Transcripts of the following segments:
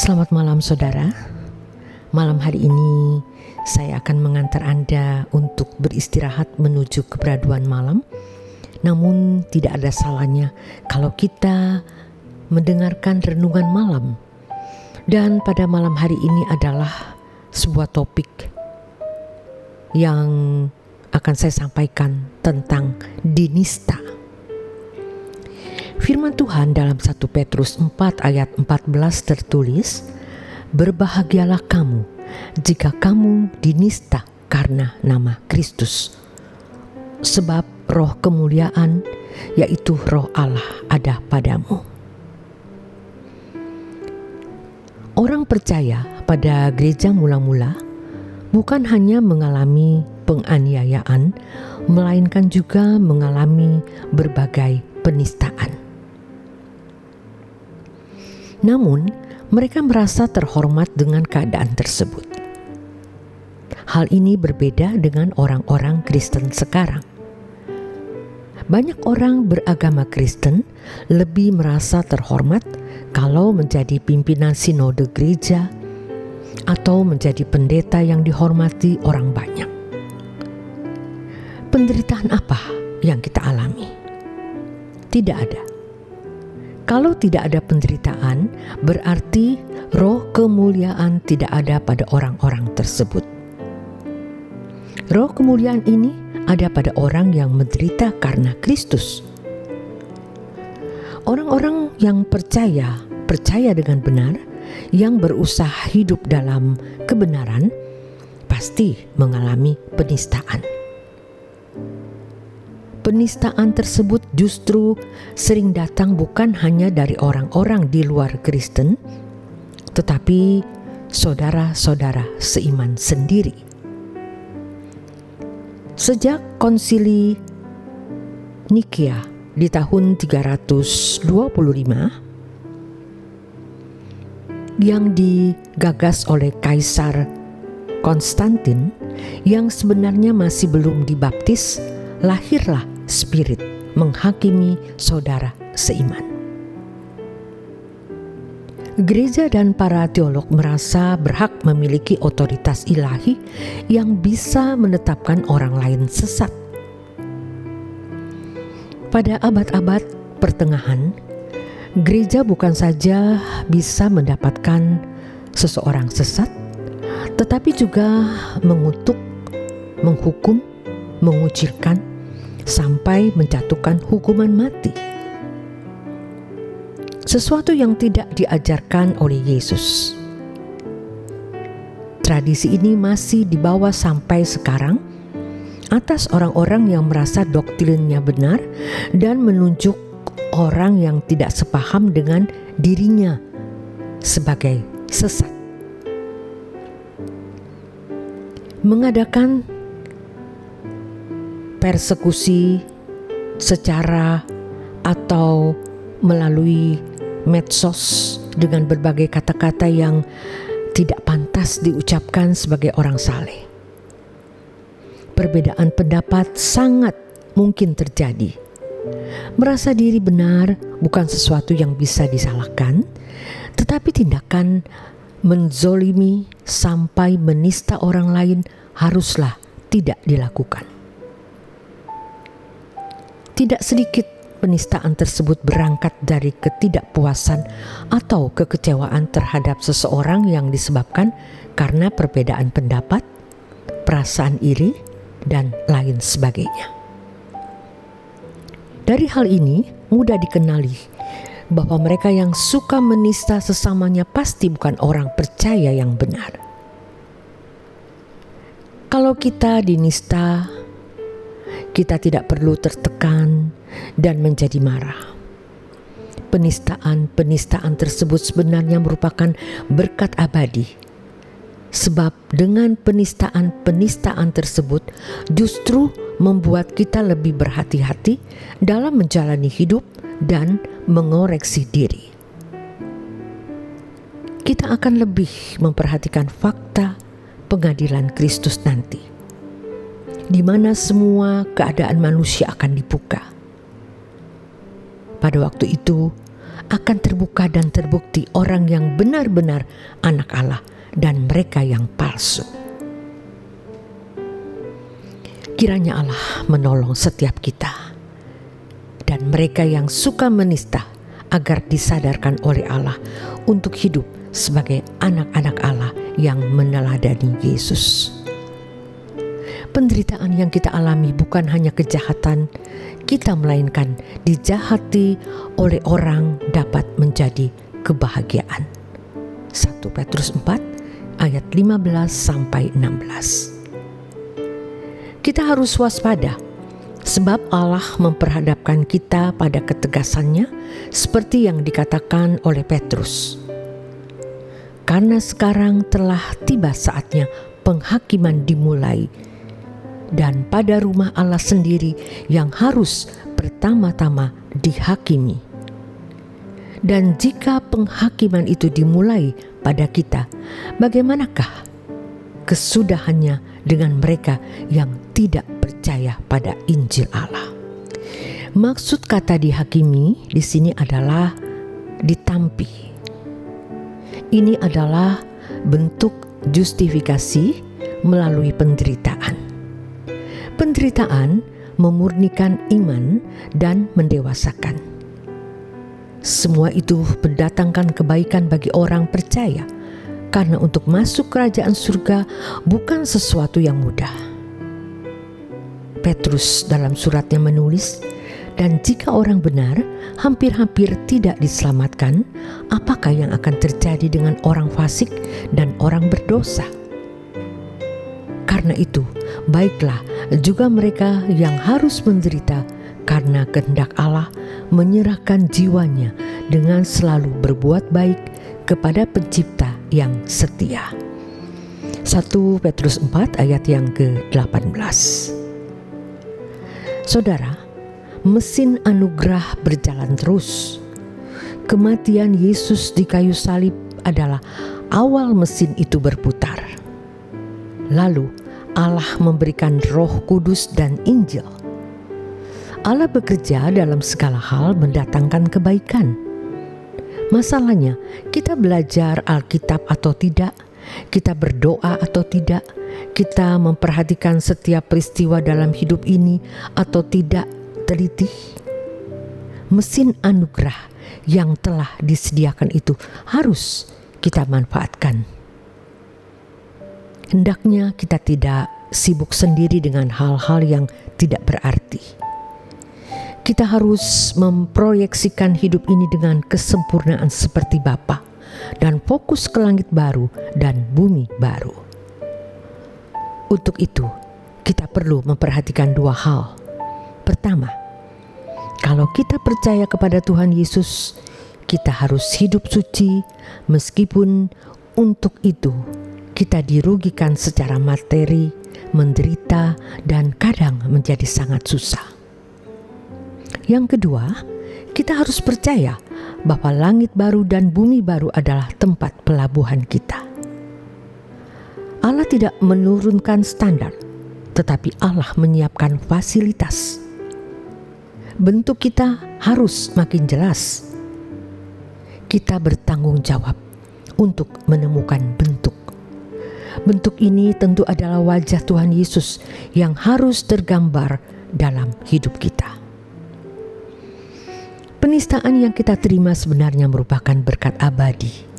Selamat malam saudara. Malam hari ini saya akan mengantar Anda untuk beristirahat menuju keperaduan malam. Namun tidak ada salahnya kalau kita mendengarkan renungan malam. Dan pada malam hari ini adalah sebuah topik yang akan saya sampaikan tentang dinista. Firman Tuhan dalam 1 Petrus 4 ayat 14 tertulis, "Berbahagialah kamu jika kamu dinista karena nama Kristus, sebab roh kemuliaan yaitu roh Allah ada padamu." Orang percaya pada gereja mula-mula bukan hanya mengalami penganiayaan, melainkan juga mengalami berbagai penistaan. Namun, mereka merasa terhormat dengan keadaan tersebut. Hal ini berbeda dengan orang-orang Kristen sekarang. Banyak orang beragama Kristen lebih merasa terhormat kalau menjadi pimpinan sinode gereja atau menjadi pendeta yang dihormati orang banyak. Penderitaan apa yang kita alami? Tidak ada. Kalau tidak ada penderitaan, berarti roh kemuliaan tidak ada pada orang-orang tersebut. Roh kemuliaan ini ada pada orang yang menderita karena Kristus. Orang-orang yang percaya dengan benar, yang berusaha hidup dalam kebenaran, pasti mengalami penistaan. Penistaan tersebut justru sering datang bukan hanya dari orang-orang di luar Kristen, tetapi saudara-saudara seiman sendiri. Sejak konsili Nikia di tahun 325 yang digagas oleh Kaisar Konstantin yang sebenarnya masih belum dibaptis, lahirlah Spirit menghakimi saudara seiman. Gereja dan para teolog merasa berhak memiliki otoritas ilahi yang bisa menetapkan orang lain sesat. Pada abad-abad pertengahan, gereja bukan saja bisa mendapatkan seseorang sesat, tetapi juga mengutuk, menghukum, mengucilkan, sampai menjatuhkan hukuman mati. Sesuatu yang tidak diajarkan oleh Yesus. Tradisi ini masih dibawa sampai sekarang atas orang-orang yang merasa doktrinnya benar dan menunjuk orang yang tidak sepaham dengan dirinya sebagai sesat. Mengadakan persekusi secara atau melalui medsos dengan berbagai kata-kata yang tidak pantas diucapkan sebagai orang saleh. Perbedaan pendapat sangat mungkin terjadi. Merasa diri benar bukan sesuatu yang bisa disalahkan, tetapi tindakan menzolimi sampai menista orang lain haruslah tidak dilakukan. Tidak sedikit penistaan tersebut berangkat dari ketidakpuasan atau kekecewaan terhadap seseorang yang disebabkan karena perbedaan pendapat, perasaan iri, dan lain sebagainya. Dari hal ini mudah dikenali bahwa mereka yang suka menista sesamanya pasti bukan orang percaya yang benar. Kalau kita dinista, kita tidak perlu tertekan dan menjadi marah. Penistaan tersebut sebenarnya merupakan berkat abadi. Sebab dengan penistaan tersebut justru membuat kita lebih berhati-hati dalam menjalani hidup dan mengoreksi diri. Kita akan lebih memperhatikan fakta pengadilan Kristus nanti, di mana semua keadaan manusia akan dibuka. Pada waktu itu akan terbuka dan terbukti orang yang benar-benar anak Allah dan mereka yang palsu. Kiranya Allah menolong setiap kita dan mereka yang suka menista agar disadarkan oleh Allah untuk hidup sebagai anak-anak Allah yang meneladani Yesus. Penderitaan yang kita alami bukan hanya kejahatan kita, melainkan dijahati oleh orang dapat menjadi kebahagiaan. 1 Petrus 4 ayat 15-16. Kita harus waspada sebab Allah memperhadapkan kita pada ketegasannya seperti yang dikatakan oleh Petrus. Karena sekarang telah tiba saatnya penghakiman dimulai, dan pada rumah Allah sendiri yang harus pertama-tama dihakimi. Dan jika penghakiman itu dimulai pada kita, bagaimanakah kesudahannya dengan mereka yang tidak percaya pada Injil Allah? Maksud kata dihakimi di sini adalah ditampi. Ini adalah bentuk justifikasi melalui penderitaan. Penderitaan memurnikan iman dan mendewasakan. Semua itu mendatangkan kebaikan bagi orang percaya, karena untuk masuk kerajaan surga bukan sesuatu yang mudah. Petrus dalam suratnya menulis, dan jika orang benar hampir-hampir tidak diselamatkan, apakah yang akan terjadi dengan orang fasik dan orang berdosa? Karena itu, baiklah juga mereka yang harus menderita karena kehendak Allah menyerahkan jiwanya dengan selalu berbuat baik kepada Pencipta yang setia. 1 Petrus 4 ayat yang ke-18. Saudara, mesin anugerah berjalan terus. Kematian Yesus di kayu salib adalah awal mesin itu berputar. Lalu Allah memberikan Roh Kudus dan Injil. Allah bekerja dalam segala hal mendatangkan kebaikan. Masalahnya, kita belajar Alkitab atau tidak, kita berdoa atau tidak, kita memperhatikan setiap peristiwa dalam hidup ini atau tidak teliti. Mesin anugerah yang telah disediakan itu harus kita manfaatkan. Hendaknya kita tidak sibuk sendiri dengan hal-hal yang tidak berarti. Kita harus memproyeksikan hidup ini dengan kesempurnaan seperti Bapa dan fokus ke langit baru dan bumi baru. Untuk itu, kita perlu memperhatikan dua hal. Pertama, kalau kita percaya kepada Tuhan Yesus, kita harus hidup suci meskipun untuk itu kita dirugikan secara materi, menderita, dan kadang menjadi sangat susah. Yang kedua, kita harus percaya bahwa langit baru dan bumi baru adalah tempat pelabuhan kita. Allah tidak menurunkan standar, tetapi Allah menyiapkan fasilitas. Bentuk kita harus makin jelas. Kita bertanggung jawab untuk menemukan bentuk. Bentuk ini tentu adalah wajah Tuhan Yesus yang harus tergambar dalam hidup kita. Penistaan yang kita terima sebenarnya merupakan berkat abadi.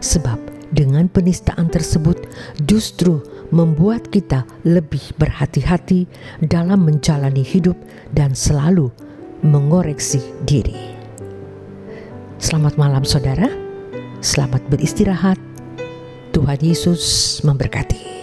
Sebab dengan penistaan tersebut justru membuat kita lebih berhati-hati dalam menjalani hidup dan selalu mengoreksi diri. Selamat malam saudara, selamat beristirahat. Tuhan Yesus memberkati.